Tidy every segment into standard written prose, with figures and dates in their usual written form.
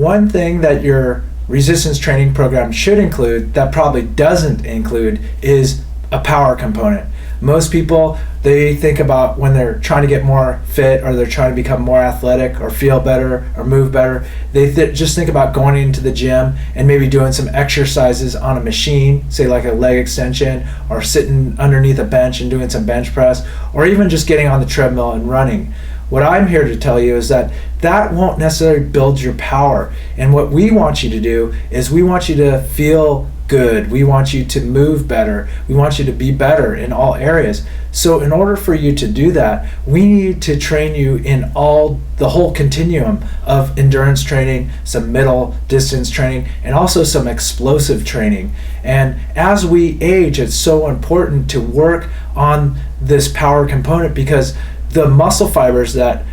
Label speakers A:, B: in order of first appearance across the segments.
A: one thing that your resistance training program should include that probably doesn't include is a power component. Most people, they think about when they're trying to get more fit or they're trying to become more athletic or feel better or move better, they just think about going into the gym and maybe doing some exercises on a machine, say like a leg extension, or sitting underneath a bench and doing some bench press, or even just getting on the treadmill and running. What I'm here to tell you is that that won't necessarily build your power. And what we want you to do is we want you to feel good. We want you to move better. We want you to be better in all areas. So in order for you to do that, we need to train you in the whole continuum of endurance training, some middle distance training, and also some explosive training. And as we age, it's so important to work on this power component, because the muscle fibers that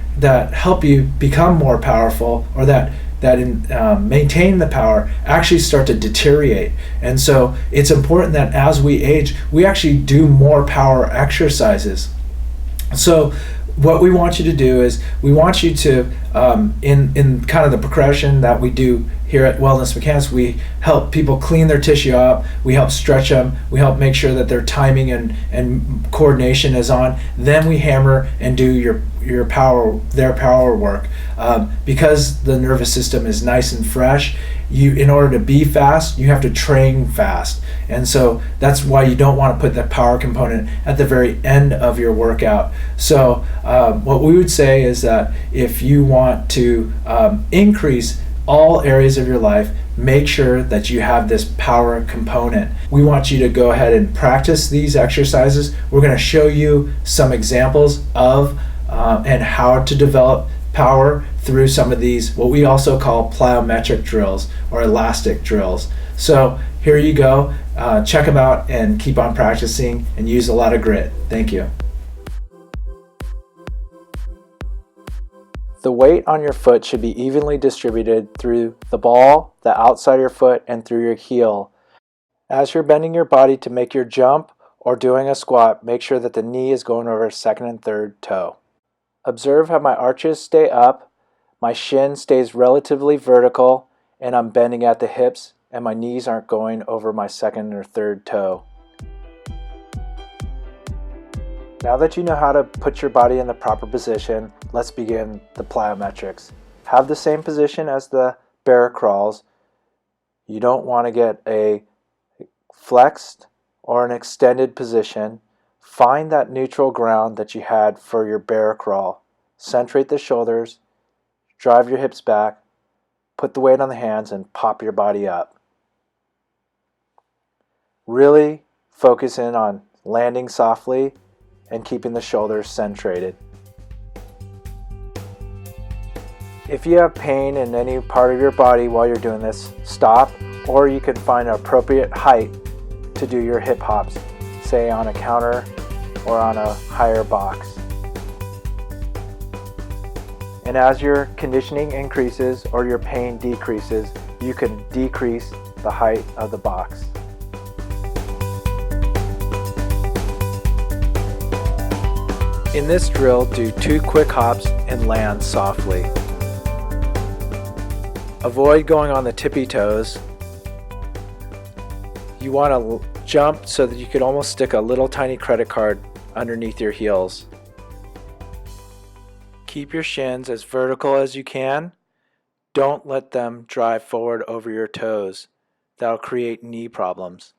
A: help you become more powerful, or that maintain the power, actually start to deteriorate. And so it's important that as we age, we actually do more power exercises. So what we want you to do is we want you to, in kind of the progression that we do here at Wellness Mechanics, we help people clean their tissue up, we help stretch them, we help make sure that their timing and coordination is on. Then we hammer and do their power work. Because the nervous system is nice and fresh, in order to be fast, you have to train fast. And so that's why you don't want to put that power component at the very end of your workout. So what we would say is that if you want to increase all areas of your life, make sure that you have this power component. We want you to go ahead and practice these exercises. We're going to show you some examples of and how to develop power through some of these, what we also call plyometric drills or elastic drills. So here you go. Check them out and keep on practicing and use a lot of grit. Thank you. The weight on your foot should be evenly distributed through the ball, the outside of your foot, and through your heel. As you're bending your body to make your jump or doing a squat, make sure that the knee is going over second and third toe. Observe how my arches stay up, my shin stays relatively vertical, and I'm bending at the hips, and my knees aren't going over my second or third toe. Now that you know how to put your body in the proper position, let's begin the plyometrics. Have the same position as the bear crawls. You don't want to get a flexed or an extended position. Find that neutral ground that you had for your bear crawl. Centrate the shoulders, drive your hips back, put the weight on the hands, and pop your body up. Really focus in on landing softly and keeping the shoulders centrated. If you have pain in any part of your body while you're doing this, stop, or you can find an appropriate height to do your hip hops, say on a counter or on a higher box. And as your conditioning increases or your pain decreases, you can decrease the height of the box. In this drill, do 2 quick hops and land softly. Avoid going on the tippy toes. You want to jump so that you could almost stick a little tiny credit card underneath your heels. Keep your shins as vertical as you can. Don't let them drive forward over your toes. That'll create knee problems.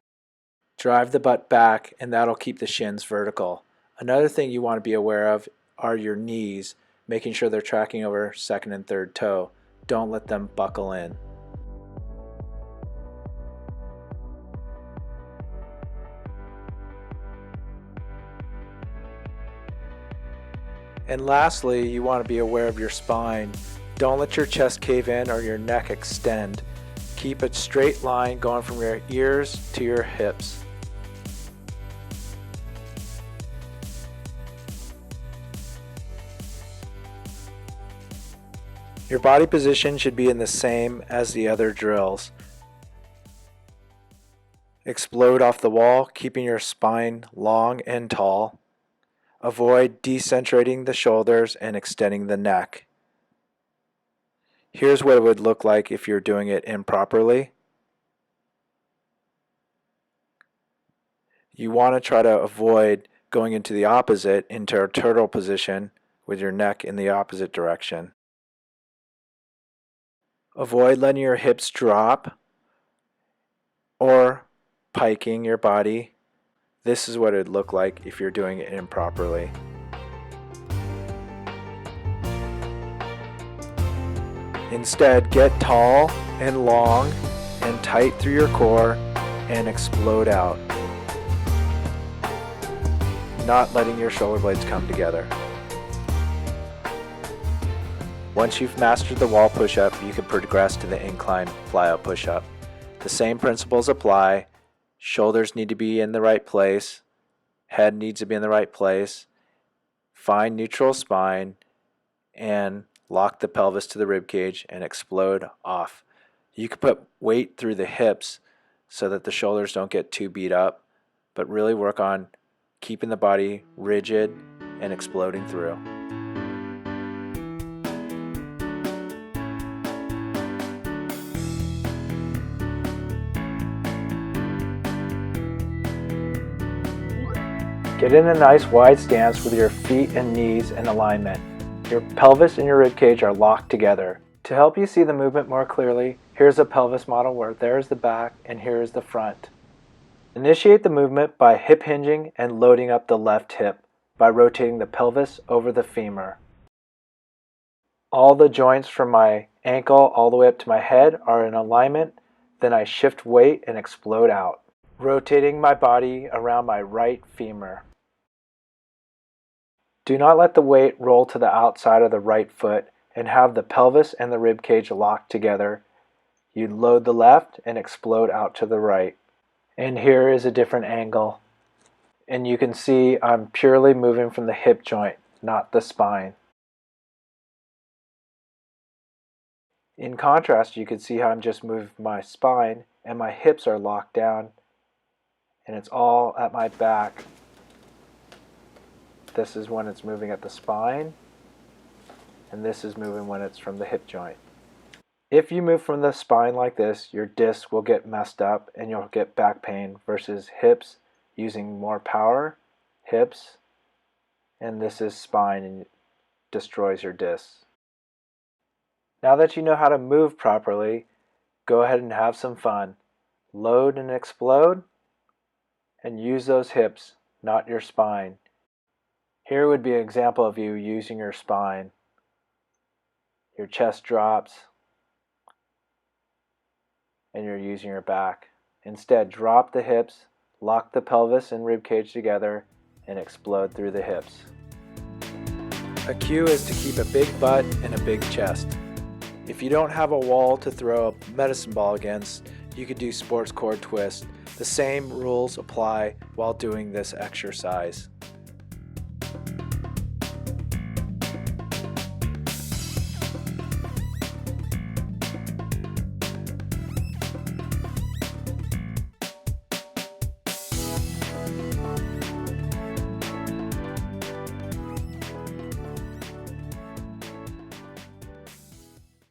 A: Drive the butt back, and that'll keep the shins vertical. Another thing you want to be aware of are your knees, making sure they're tracking over second and third toe. Don't let them buckle in. And lastly, you want to be aware of your spine. Don't let your chest cave in or your neck extend. Keep a straight line going from your ears to your hips. Your body position should be in the same as the other drills. Explode off the wall, keeping your spine long and tall. Avoid decentrating the shoulders and extending the neck. Here's what it would look like if you're doing it improperly. You want to try to avoid going into the opposite, into a turtle position with your neck in the opposite direction. Avoid letting your hips drop or piking your body. This is what it would look like if you're doing it improperly. Instead, get tall and long and tight through your core and explode out, not letting your shoulder blades come together. Once you've mastered the wall push-up, you can progress to the incline plyo push-up. The same principles apply. Shoulders need to be in the right place. Head needs to be in the right place. Find neutral spine and lock the pelvis to the rib cage and explode off. You can put weight through the hips so that the shoulders don't get too beat up, but really work on keeping the body rigid and exploding through. Get in a nice wide stance with your feet and knees in alignment. Your pelvis and your rib cage are locked together. To help you see the movement more clearly, here's a pelvis model where there's the back and here's the front. Initiate the movement by hip hinging and loading up the left hip by rotating the pelvis over the femur. All the joints from my ankle all the way up to my head are in alignment. Then I shift weight and explode out, rotating my body around my right femur. Do not let the weight roll to the outside of the right foot and have the pelvis and the rib cage locked together. You load the left and explode out to the right. And here is a different angle. And you can see I'm purely moving from the hip joint, not the spine. In contrast, you can see how I'm just moving my spine and my hips are locked down and it's all at my back. This is when it's moving at the spine, and this is moving when it's from the hip joint. If you move from the spine like this, your disc will get messed up and you'll get back pain, versus hips using more power, hips, and this is spine and it destroys your discs. Now that you know how to move properly, go ahead and have some fun. Load and explode, and use those hips, not your spine. Here would be an example of you using your spine. Your chest drops, and you're using your back. Instead, drop the hips, lock the pelvis and rib cage together, and explode through the hips. A cue is to keep a big butt and a big chest. If you don't have a wall to throw a medicine ball against, you could do sports cord twist. The same rules apply while doing this exercise.